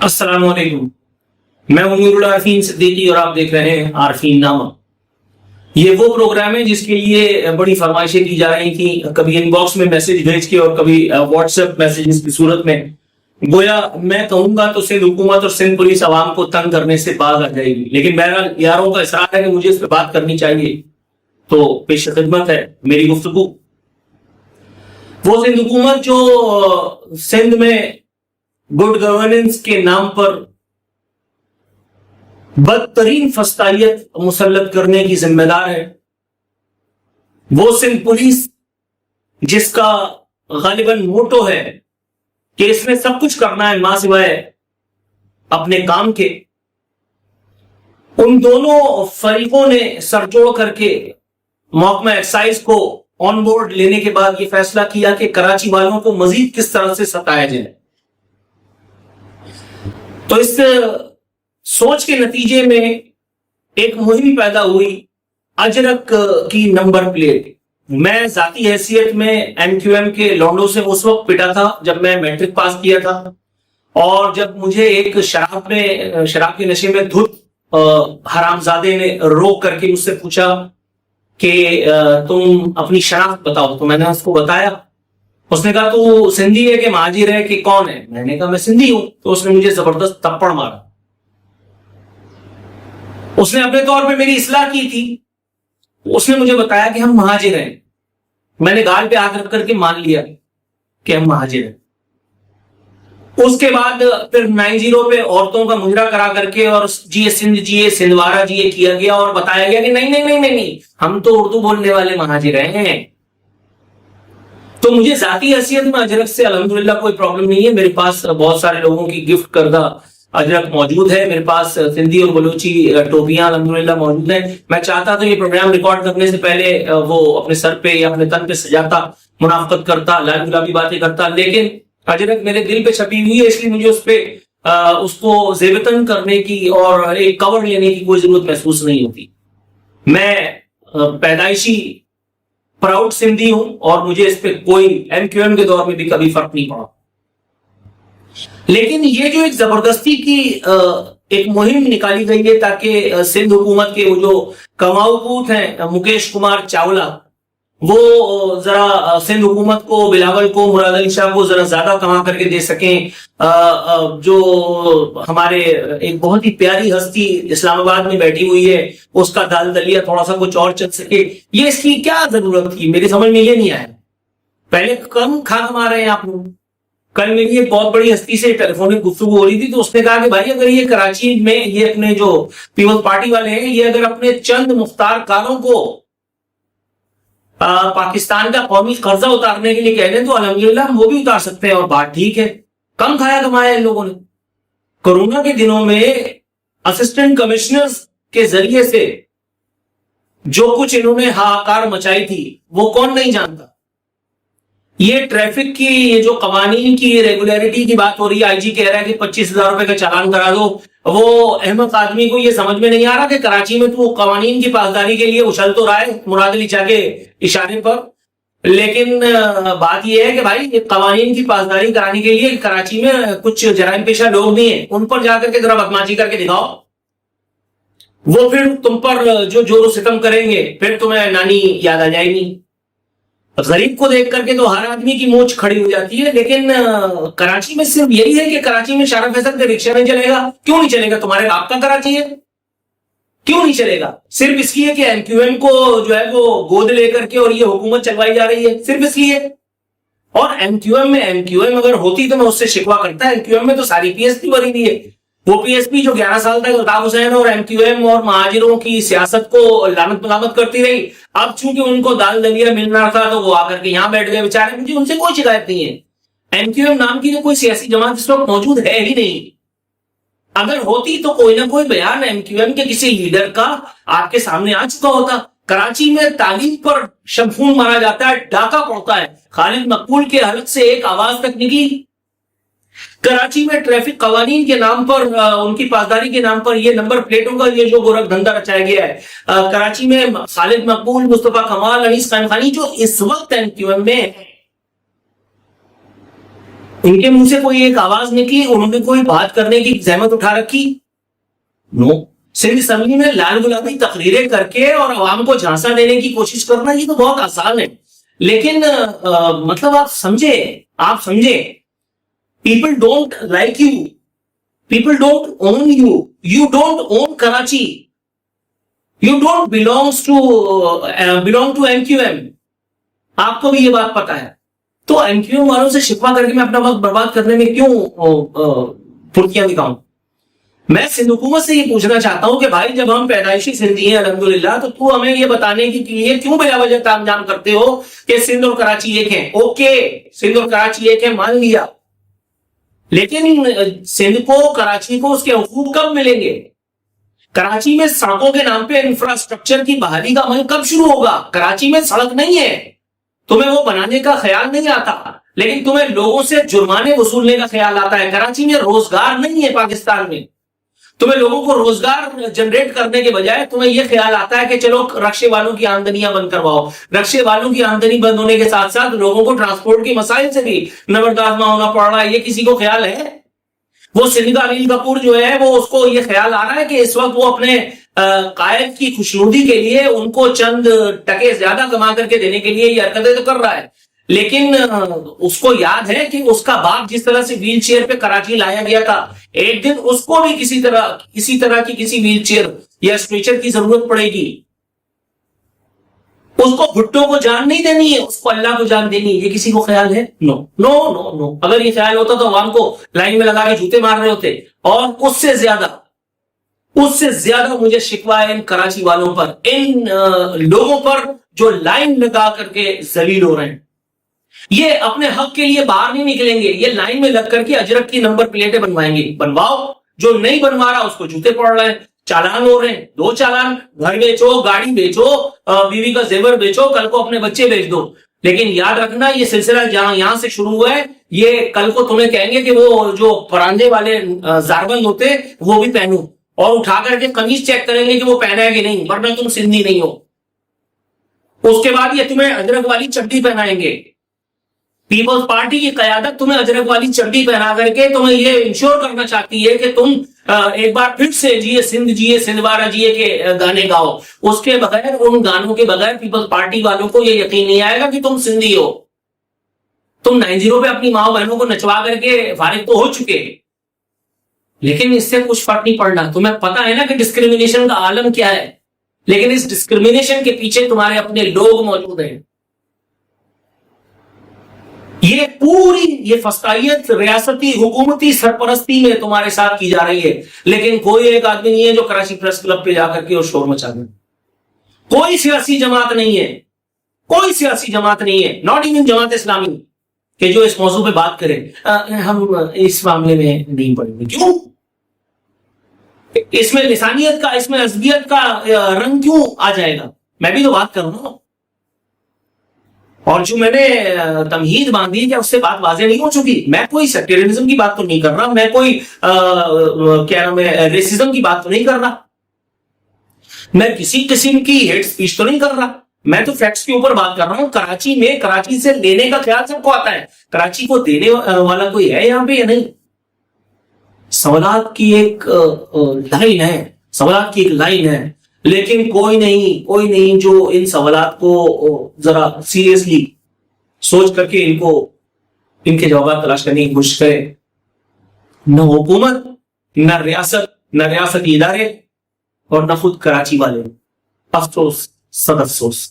السلام علیکم، میں امیر عارفین صدیقی اور آپ دیکھ رہے ہیں عارفین نامہ۔ یہ وہ پروگرام ہے جس کے لیے بڑی فرمائشیں کی جا رہی تھیں، کبھی ان باکس میں میسج بھیج کے اور کبھی واٹس ایپ میسیجز کی صورت میں۔ گویا میں کہوں گا تو سندھ حکومت اور سندھ پولیس عوام کو تنگ کرنے سے باز آ جائے گی، لیکن بہرحال یاروں کا اصرار ہے کہ مجھے اس پہ بات کرنی چاہیے، تو پیش خدمت ہے میری گفتگو۔ وہ سندھ حکومت جو سندھ میں گڈ گورننس کے نام پر بدترین فسطائیت مسلط کرنے کی ذمہ دار ہے، وہ سندھ پولیس جس کا غالباً موٹو ہے کہ اس میں سب کچھ کرنا ہے ماں سوائے اپنے کام کے، ان دونوں فریقوں نے سر جوڑ کر کے محکمہ ایکسائز کو آن بورڈ لینے کے بعد یہ فیصلہ کیا کہ کراچی والوں کو مزید کس طرح سے ستایا جائے۔ تو اس سوچ کے نتیجے میں ایک مہم پیدا ہوئی اجرک کی نمبر پلیٹ۔ میں ذاتی حیثیت میں ایم کیو ایم کے لونڈوں سے اس وقت پٹا تھا جب میں میٹرک پاس کیا تھا، اور جب مجھے ایک شراب کے نشے میں دھت حرامزادے نے روک کر کے مجھ سے پوچھا کہ تم اپنی شناخت بتاؤ، تو میں نے اس کو بتایا۔ اس نے کہا تو سندھی ہے کہ مہاجر ہے کہ کون ہے؟ میں نے کہا میں سندھی ہوں۔ تو اس نے مجھے زبردست تھپڑ مارا۔ اس نے اپنے طور پہ میری اصلاح کی تھی، اس نے مجھے بتایا کہ ہم مہاجر ہیں۔ میں نے گال پہ ہاتھ رکھ کر کے مان لیا کہ ہم مہاجر ہیں۔ اس کے بعد پھر 90 پہ عورتوں کا مجرا کرا کر کے اور جی سندھ جی سندھوارا جی کیا گیا اور بتایا گیا کہ نہیں نہیں نہیں نہیں نہیں، ہم تو اردو بولنے والے مہاجر ہیں۔ تو مجھے ذاتی حیثیت میں اجرک سے الحمدللہ کوئی پرابلم نہیں ہے، میرے پاس بہت سارے لوگوں کی گفٹ کردہ اجرک موجود ہے، میرے پاس سندھی اور بلوچی ٹوپیاں الحمدللہ موجود ہیں۔ میں چاہتا تو یہ پروگرام ریکارڈ کرنے سے پہلے وہ اپنے سر پہ یا اپنے تن پہ سجاتا، منافقت کرتا، لال گلابی باتیں کرتا، لیکن اجرک میرے دل پہ چھپی ہوئی ہے، اس لیے مجھے اس پہ اس کو زیبتن کرنے کی اور ایک کور لینے کی کوئی ضرورت محسوس نہیں ہوتی۔ میں پیدائشی پراؤڈ سندھی ہوں اور مجھے اس پہ کوئی ایم کیو ایم کے دور میں بھی کبھی فرق نہیں پڑا۔ لیکن یہ جو ایک زبردستی کی ایک مہم نکالی گئی ہے تاکہ سندھ حکومت کے وہ جو کماؤ پوت ہیں مکیش کمار چاولہ، وہ ذرا سندھ حکومت کو، بلاول کو، مراد علی شاہ کو ذرا زیادہ کما کر کے دے سکیں، جو ہمارے ایک بہت ہی پیاری ہستی اسلام آباد میں بیٹھی ہوئی ہے اس کا دال دلیا تھوڑا سا کچھ اور چل سکے، یہ اس کی کیا ضرورت تھی؟ میری سمجھ میں یہ نہیں آیا۔ پہلے کم کھا کما رہے ہیں آپ لوگ۔ کل میری ایک بہت بڑی ہستی سے ٹیلی فونک گفتگو ہو رہی تھی تو اس نے کہا کہ بھائی اگر یہ کراچی میں یہ اپنے جو پیپلز پارٹی والے ہیں، یہ اگر اپنے چند مختار کاروں کو پاکستان کا قومی قرضہ اتارنے کے لیے کہہ دیں تو الحمدللہ ہم وہ بھی اتار سکتے ہیں، اور بات ٹھیک ہے۔ کم کھایا کمایا ان لوگوں نے۔ کورونا کے دنوں میں اسسٹنٹ کمشنرز کے ذریعے سے جو کچھ انہوں نے ہاکار مچائی تھی وہ کون نہیں جانتا۔ یہ ٹریفک کی یہ جو قوانین کی ریگولیرٹی کی بات ہو رہی ہے، آئی جی کہہ رہا ہے کہ 25,000 روپے کا چالان کرا دو، وہ احمد آدمی کو یہ سمجھ میں نہیں آ رہا کہ کراچی میں تو قوانین کی پاسداری کے لیے اچھل تو رہا ہے مراد علی شاہ کے اشارے پر، لیکن بات یہ ہے کہ بھائی قوانین کی پاسداری کرانے کے لیے کراچی میں کچھ جرائم پیشہ لوگ نہیں ہیں، ان پر جا کر کے ذرا بدماشی کر کے دکھاؤ، وہ پھر تم پر جو جور و ستم کریں گے پھر تمہیں نانی یاد آ جائے گی۔ غریب کو دیکھ کر کے تو ہر آدمی کی مونچھ کھڑی ہو جاتی ہے، لیکن کراچی میں صرف یہی ہے کہ کراچی میں شارف فیصل کا رکشہ نہیں چلے گا۔ کیوں نہیں چلے گا؟ تمہارے باپ کا کراچی ہے، کیوں نہیں چلے گا؟ صرف اس لیے کہ ایم کیو ایم کو جو ہے وہ گود لے کر کے اور یہ حکومت چلوائی جا رہی ہے، صرف اس لیے۔ اور ایم کیو ایم اگر ہوتی تو میں اس سے شکوا کرتا۔ ایم کیو ایم میں تو ساری پی ایس پی بھری ہوئی ہے، وہ پی ایس پی جو 11 سال تک الطاف حسین اور ایم کیو ایم اور مہاجروں کی سیاست کو لعنت ملامت کرتی رہی، اب چونکہ ان کو دال دلیا ملنا تھا تو وہ آ کر کے یہاں بیٹھ گئے بیچارے۔ مجھے ان سے کوئی شکایت نہیں ہے، ایم کیو ایم نام کی تو کوئی سیاسی جماعت اس وقت موجود ہے ہی نہیں۔ اگر ہوتی تو کوئی نہ کوئی بیان ایم کیو ایم کے کسی لیڈر کا آپ کے سامنے آ چکا ہوتا۔ کراچی میں تعلیم پر شمخون مارا جاتا ہے، ڈاکہ پڑتا ہے، خالد مقبول کے حلق سے ایک آواز تک نکلی۔ کراچی میں ٹریفک قوانین کے نام پر، ان کی پاسداری کے نام پر یہ نمبر پلیٹوں کا یہ جو گورکھ دھندا رچایا گیا ہے، کراچی میں خالد مقبول، مصطفیٰ کمال، انیس قائم خانی جو اس وقت ایم کیو ایم میں ان کے منہ سے کوئی ایک آواز نکلی, انہوں نے کوئی بات کرنے کی زحمت اٹھا رکھی؟ نو. سندھ اسمبلی میں لال گلابی تقریریں کر کے اور عوام کو جھانسا دینے کی کوشش کرنا یہ تو بہت آسان ہے, لیکن مطلب آپ سمجھے people don't like you, people don't own you, you don't own Karachi, you don't belong to M Q M. آپ کو بھی یہ بات پتا ہے, تو ایم کیو ایم والوں سے شکوہ کر کے میں اپنا وقت برباد کرنے میں کیوں پھرتیاں دکھاؤں؟ میں سندھ حکومت سے یہ پوچھنا چاہتا ہوں کہ بھائی جب ہم پیدائشی سندھی ہیں الحمدللہ, تو ہمیں یہ بتانے کے لیے کیوں بلا وجہ تام جام کرتے ہو کہ سندھ اور کراچی ایک ہیں؟ اوکے, سندھ اور کراچی ایک ہیں, مان لیا, لیکن سندھ کو کراچی کو اس کے حقوق کب ملیں گے؟ کراچی میں سڑکوں کے نام پہ انفراسٹرکچر کی بحالی کا عمل کب شروع ہوگا؟ کراچی میں سڑک نہیں ہے, تمہیں وہ بنانے کا خیال نہیں آتا, لیکن تمہیں لوگوں سے جرمانے وصولنے کا خیال آتا ہے. کراچی میں روزگار نہیں ہے, پاکستان میں تمہیں لوگوں کو روزگار جنریٹ کرنے کے بجائے تمہیں یہ خیال آتا ہے کہ چلو رکشے والوں کی آمدنیاں بند کرواؤ. رکشے والوں کی آمدنی بند ہونے کے ساتھ ساتھ لوگوں کو ٹرانسپورٹ کے مسائل سے بھی نبردست نہ ہونا پڑ رہا ہے. یہ کسی کو خیال ہے؟ وہ سندھ کا انیل کپور جو ہے, وہ اس کو یہ خیال آ رہا ہے کہ اس وقت وہ اپنے قائد کی خوشنودی کے لیے ان کو چند ٹکے زیادہ کما کر کے دینے کے لیے یہ حرکتیں تو کر رہا ہے, لیکن اس کو یاد ہے کہ اس کا باپ جس طرح سے ویل چیئر پہ کراچی لایا گیا تھا, ایک دن اس کو بھی کسی طرح کی کسی ویل چیئر یا اسٹریچر کی ضرورت پڑے گی. اس کو بھٹو کو جان نہیں دینی ہے, اس کو اللہ کو جان دینی ہے. یہ کسی کو خیال ہے؟ نو نو نو نو. اگر یہ خیال ہوتا تو عوام کو لائن میں لگا کے جوتے مار رہے ہوتے. اور اس سے زیادہ مجھے شکوہ ہے ان کراچی والوں پر, ان لوگوں پر جو لائن لگا کر کے ذلیل ہو رہے ہیں. یہ اپنے حق کے لیے باہر نہیں نکلیں گے, یہ لائن میں لگ کر کے اجرک کی نمبر پلیٹیں بنوائیں گے. بنواؤ, جو نہیں بنوا رہا اس کو جوتے پڑ رہے ہیں, چالان ہو رہے ہیں. 2 چالان, گھر بیچو, گاڑی بیچو, بیوی کا زیور بیچو, کل کو اپنے بچے بیچ دو. لیکن یاد رکھنا یہ سلسلہ جہاں یہاں سے شروع ہوا ہے, یہ کل کو تمہیں کہیں گے کہ وہ جو پراندے والے زاربند ہوتے وہ بھی پہنو, اور اٹھا کر کے قمیض چیک کریں گے کہ وہ پہنا ہے کہ نہیں, ورنہ تم سندھی نہیں ہو. اس کے بعد یہ تمہیں اجرک والی چڈی پہنائیں گے. پیپلز پارٹی کی قیادت تمہیں اجرک والی چڈی پہنا کر کے تمہیں یہ انشور کرنا چاہتی ہے کہ تم ایک بار پھر سے جیے سندھ وارا جیے کے گانے گاؤ. اس کے بغیر, ان گانوں کے بغیر پیپلز پارٹی والوں کو یہ یقین نہیں آئے گا کہ تم سندھی ہو. تم 90 پہ اپنی ماں بہنوں کو نچوا کر کے فارغ تو ہو چکے, لیکن اس سے کچھ فرق نہیں پڑنا. تمہیں پتا ہے نا کہ ڈسکریمنیشن کا عالم کیا ہے, لیکن اس ڈسکریمنیشن کے پیچھے تمہارے اپنے لوگ موجود ہیں. یہ پوری یہ فسطائیت ریاستی حکومتی سرپرستی میں تمہارے ساتھ کی جا رہی ہے, لیکن کوئی ایک آدمی نہیں ہے جو کراچی پریس کلب پہ جا کر کے اور شور مچا دے. کوئی سیاسی جماعت نہیں ہے, کوئی سیاسی جماعت نہیں ہے, ناٹ ایون جماعت اسلامی, کہ جو اس موضوع پہ بات کرے. ہم اس معاملے میں نہیں پڑیں گے. کیوں؟ اس میں لسانیت کا, اس میں عصبیت کا رنگ کیوں آ جائے گا؟ میں بھی تو بات کر رہا ہوں, اور جو میں نے تمہید باندھی کہ اس سے بات واضح نہیں ہو چکی. میں کوئی سیکٹیرینزم کی بات تو نہیں کر رہا, میں کوئی کیا نام ہے ریسزم کی بات تو نہیں کر رہا, میں کسی قسم کی ہیٹ سپیچ تو نہیں کر رہا. میں تو فیکٹس کے اوپر بات کر رہا ہوں. کراچی میں کراچی سے لینے کا خیال سب کو آتا ہے, کراچی کو دینے والا کوئی ہے یہاں پہ یا نہیں؟ سوالات کی ایک لائن ہے, سوالات کی ایک لائن ہے, لیکن کوئی نہیں جو ان سوالات کو ذرا سیریسلی سوچ کر کے ان کے جوابات تلاش کرنے کی کوشش کرے. نہ حکومت, نہ ریاستی ادارے, اور نہ خود کراچی والے. افسوس, سخت افسوس.